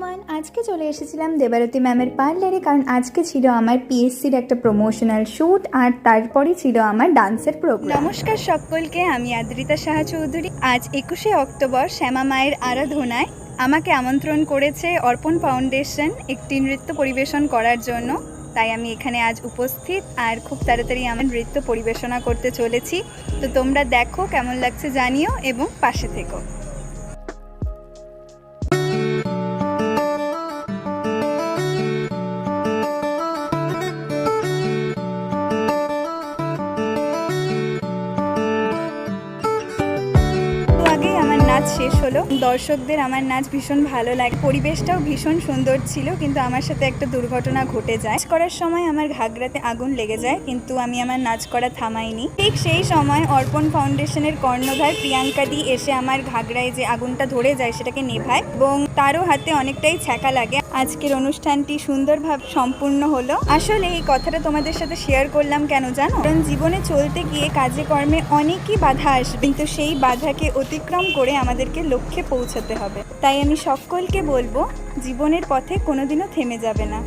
Everyone, আজকে চলে এসেছিলাম দেবারতী ম্যামের পার্লারে, কারণ আজকে ছিল আমার পিএসসির একটা প্রমোশনাল শ্যুট আর তারপরে ছিল আমার ডান্সের প্রোগ্রাম। নমস্কার সকলকে, আমি আদ্রিতা সাহা চৌধুরী। আজ 21শে অক্টোবর শ্যামা মায়ের আরাধনায় আমাকে আমন্ত্রণ করেছে অর্পণ ফাউন্ডেশন একটি নৃত্য পরিবেশন করার জন্য। তাই আমি এখানে আজ উপস্থিত আর খুব তাড়াতাড়ি আমার নৃত্য পরিবেশনা করতে চলেছি। তো তোমরা দেখো কেমন লাগছে জানিও এবং পাশে থেকো। নাচ শেষ হলো, দর্শকদের আমার নাচ ভীষণ ভালো লাগে, পরিবেশটাও ভীষণ সুন্দর ছিল, কিন্তু আমার সাথে একটা দুর্ঘটনা ঘটে যায়। নাচ করার সময় আমার ঘাগরাতে আগুন লেগে যায়, কিন্তু আমি আমার নাচ করা থামাইনি। ঠিক সেই সময় অর্পণ ফাউন্ডেশনের কর্ণধার প্রিয়াঙ্কা দি এসে আমার ঘাগরায় যে আগুনটা ধরে যায় সেটাকে নেভায় এবং তারও হাতে অনেকটাই ছ্যাঁকা লাগে। আজকের অনুষ্ঠানটি সুন্দরভাবে সম্পূর্ণ হলো। আসলে এই কথাটা তোমাদের সাথে শেয়ার করলাম কেন জানো? কারণ জীবনে চলতে গিয়ে কাজে কর্মে অনেকই বাধা আসবে, কিন্তু সেই বাধাকে অতিক্রম করে আমাদেরকে লক্ষ্যে পৌঁছাতে হবে। তাই আমি সকলকে বলবো, জীবনের পথে কোনোদিনও থেমে যাবে না।